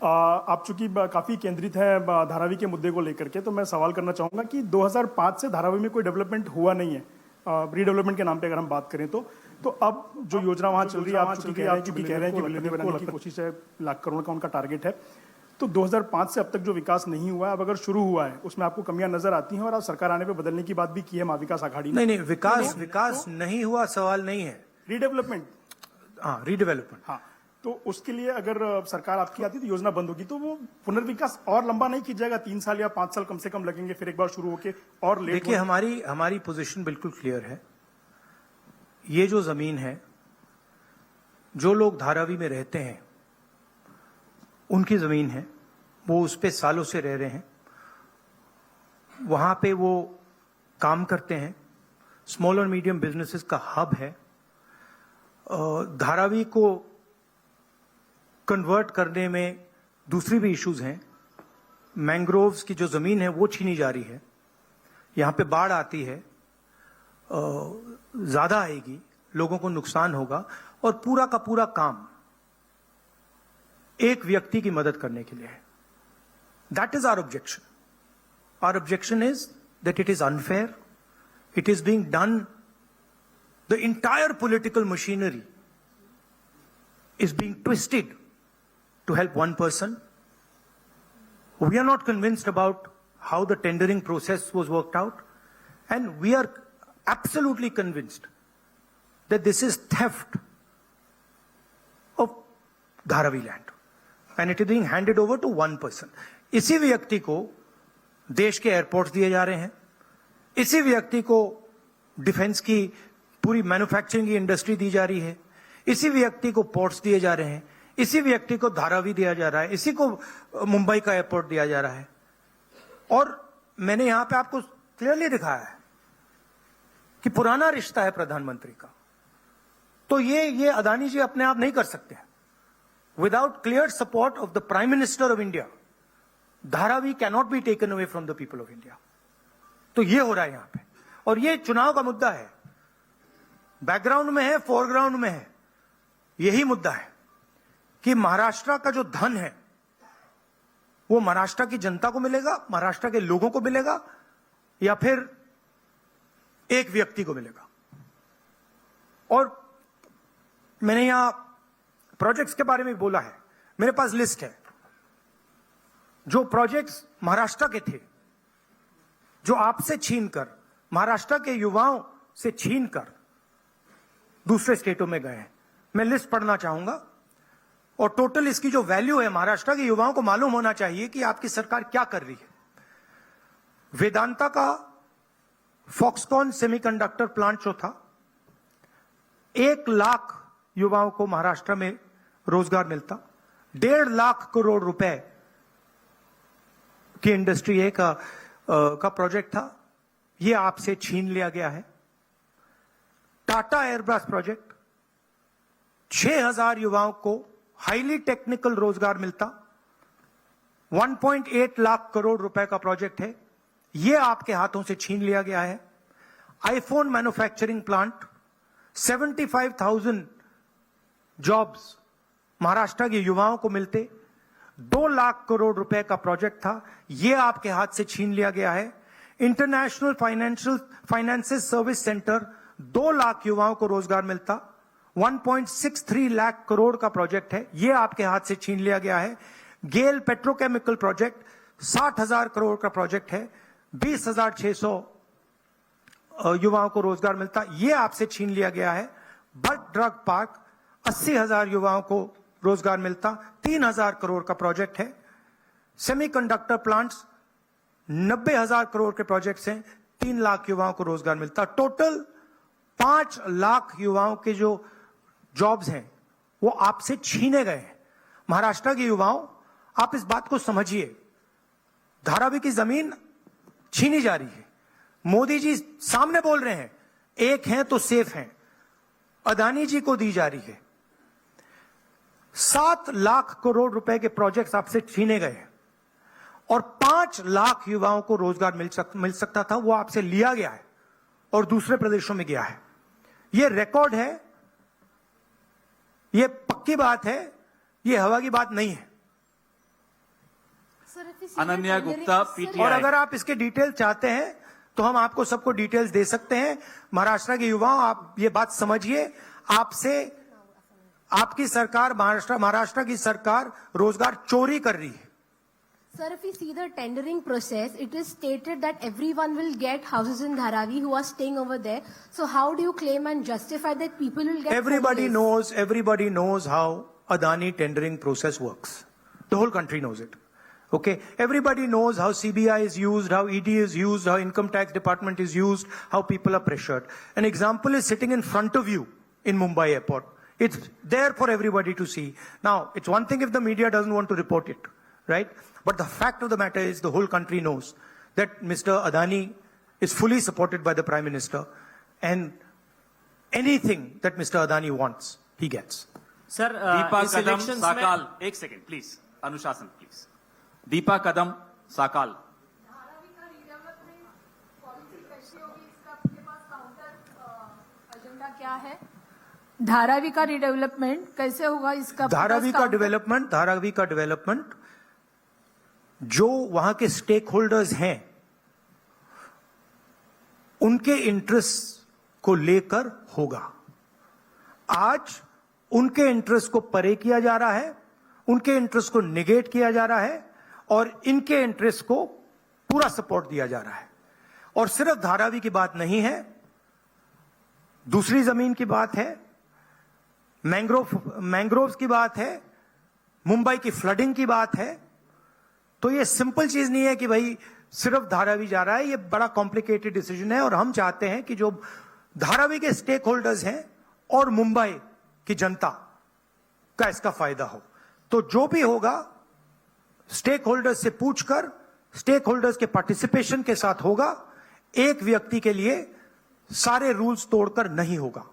आप चूंकि काफी केंद्रित है धारावी के मुद्दे को लेकर के, तो मैं सवाल करना चाहूंगा कि 2005 से धारावी में कोई डेवलपमेंट हुआ नहीं है, रीडेवलपमेंट के नाम पे अगर हम बात करें तो अब जो योजना वहां चल रही है, आप चूंकि कह रहे हैं कि मिलेनियम बनाने की कोशिश है, लाख करोड़ का उनका टारगेट है, तो 2005 से अब तक जो विकास नहीं हुआ है, अब अगर शुरू हुआ है उसमें आपको कमियां नजर आती हैं, और आप सरकार आने पे बदलने की बात भी की है महाविकास आघाड़ी ने। नहीं, विकास नहीं हुआ सवाल नहीं है, रीडेवलपमेंट, हाँ रीडेवलपमेंट, हाँ, तो उसके लिए अगर सरकार आपकी आती तो योजना बंद होगी, तो वो पुनर्विकास और लंबा नहीं किया जाएगा, 3 साल या 5 साल कम से कम लगेंगे, फिर एक बार शुरू होके और लेट। देखिए, हमारी पोजीशन बिल्कुल क्लियर है। ये जो जमीन है, जो लोग धारावी में रहते हैं उनकी जमीन है, वो उस पे सालों से रह रहे हैं, वहां पे वो काम करते हैं, स्मॉल और मीडियम बिजनेसेस का हब है। धारावी को कन्वर्ट करने में दूसरी भी इश्यूज हैं। मैंग्रोव्स की जो जमीन है वो छीनी जा रही है, यहां पे बाढ़ आती है, ज्यादा आएगी, लोगों को नुकसान होगा, और पूरा का पूरा काम एक व्यक्ति की मदद करने के लिए है। That is our objection. Our objection is that it is unfair, it is being done, the entire political machinery is being twisted to help one person. We are not convinced about how the tendering process was worked out, and we are absolutely convinced that this is theft of Dharavi land, and it is being handed over to one person. इसी व्यक्ति को देश के airports दिए जा रहे हैं, इसी व्यक्ति को डिफेंस की पूरी मैन्युफैक्चरिंग की इंडस्ट्री दी जा रही है, इसी व्यक्ति को पोर्ट्स दिए जा रहे हैं, इसी व्यक्ति को धारावी दिया जा रहा है, इसी को मुंबई का एयरपोर्ट दिया जा रहा है। और मैंने यहां पे आपको क्लियरली दिखाया है कि पुराना रिश्ता है प्रधानमंत्री का, तो ये अदानी जी अपने आप नहीं कर सकते। Without clear support of the prime minister of India, Dharavi cannot be taken away from the people of India. तो ये हो रहा है यहां पे, और ये चुनाव का मुद्दा है, बैकग्राउंड में है, फोरग्राउंड में है। यही मुद्दा है कि महाराष्ट्र का जो धन है वो महाराष्ट्र की जनता को मिलेगा, महाराष्ट्र के लोगों को मिलेगा, या फिर एक व्यक्ति को मिलेगा। और मैंने यहां प्रोजेक्ट्स के बारे में बोला है, मेरे पास लिस्ट है जो प्रोजेक्ट्स महाराष्ट्र के थे, जो आपसे छीनकर, महाराष्ट्र के युवाओं से छीनकर दूसरे स्टेटों में गए हैं। मैं लिस्ट पढ़ना चाहूंगा, और टोटल इसकी जो वैल्यू है, महाराष्ट्र के युवाओं को मालूम होना चाहिए कि आपकी सरकार क्या कर रही है। वेदांता का फॉक्सकॉन सेमीकंडक्टर प्लांट जो था, 1 लाख युवाओं को महाराष्ट्र में रोजगार मिलता, 1.5 लाख करोड़ रुपए की इंडस्ट्री का प्रोजेक्ट था, यह आपसे छीन लिया गया है। टाटा एयरब्रश प्रोजेक्ट, 6,000 युवाओं को हाईली टेक्निकल रोजगार मिलता, 1.8 लाख करोड़ रुपए का प्रोजेक्ट है, यह आपके हाथों से छीन लिया गया है। IPhone manufacturing plant, 75,000 jobs Maharashtra के युवाओं को मिलते, 2 लाख करोड़ रुपए का प्रोजेक्ट था, यह आपके हाथ से छीन लिया गया है। International finances service centre, 2 lakh युवाओं को रोजगार मिलता, 1.63 लाख करोड़ का प्रोजेक्ट है, यह आपके हाथ से छीन लिया गया है। गेल पेट्रोकेमिकल प्रोजेक्ट, 60,000 करोड़ का प्रोजेक्ट है, 20,600 युवाओं को रोजगार मिलता, यह आपसे छीन लिया गया है। बट ड्रग पार्क, 80,000 युवाओं को रोजगार मिलता, 3,000 करोड़ का प्रोजेक्ट है। सेमीकंडक्टर प्लांट्स, 90,000 करोड़ के प्रोजेक्ट्स हैं, 3 लाख युवाओं को रोजगार मिलता। टोटल 5 लाख युवाओं के जो जॉब्स हैं वो आपसे छीने गए हैं। महाराष्ट्र के युवाओं, आप इस बात को समझिए, धारावी की जमीन छीनी जा रही है। मोदी जी सामने बोल रहे हैं, एक हैं तो सेफ हैं, अदानी जी को दी जा रही है। 7 लाख करोड़ रुपए के प्रोजेक्ट्स आपसे छीने गए हैं, और 5 लाख युवाओं को रोजगार मिल सकता था, वो आपसे लिया गया है और दूसरे प्रदेशों में गया है। ये रिकॉर्ड है, ये पक्की बात है, ये हवा की बात नहीं है। अनन्या गुप्ता, और पीटीआई। अगर आप इसके डिटेल चाहते हैं तो हम आपको सबको डिटेल्स दे सकते हैं। महाराष्ट्र के युवाओं, आप ये बात समझिए, आपसे आपकी सरकार, महाराष्ट्र की सरकार रोजगार चोरी कर रही है। Sir, if we see the tendering process, it is stated that everyone will get houses in Dharavi who are staying over there. So how do you claim and justify that people will get Everybody homeless? knows how Adani tendering process works. The whole country knows it. Okay, everybody knows how CBI is used, how ED is used, how income tax department is used, how people are pressured. An example is sitting in front of you in Mumbai airport. It's there for everybody to see. Now, it's one thing if the media doesn't want to report it, right? But the fact of the matter is the whole country knows that Mr. Adani is fully supported by the Prime Minister, and anything that Mr. Adani wants, he gets. Sir Deepa इस कदम elections में साकाल, एक second please, अनुशासन please. Deepa कदम साकाल। धारावी का redevelopment policy कैसी होगी, इसका आपके पास counter agenda क्या है? धारावी का रिडेवलपमेंट कैसे होगा, इसका धारावी का डेवलपमेंट जो वहां के स्टेक होल्डर्स हैं उनके इंटरेस्ट को लेकर होगा। आज उनके इंटरेस्ट को परे किया जा रहा है, उनके इंटरेस्ट को निगेट किया जा रहा है और इनके इंटरेस्ट को पूरा सपोर्ट दिया जा रहा है। और सिर्फ धारावी की बात नहीं है, दूसरी जमीन की बात है, मैंग्रोव्स की बात है, मुंबई की फ्लडिंग की बात है। तो ये सिंपल चीज नहीं है कि भाई सिर्फ धारावी जा रहा है, ये बड़ा कॉम्प्लिकेटेड डिसीजन है। और हम चाहते हैं कि जो धारावी के स्टेक होल्डर्स हैं और मुंबई की जनता का इसका फायदा हो। तो जो भी होगा स्टेक होल्डर्स से पूछकर, स्टेक होल्डर्स के पार्टिसिपेशन के साथ होगा। एक व्यक्ति के लिए सारे रूल्स तोड़कर नहीं होगा।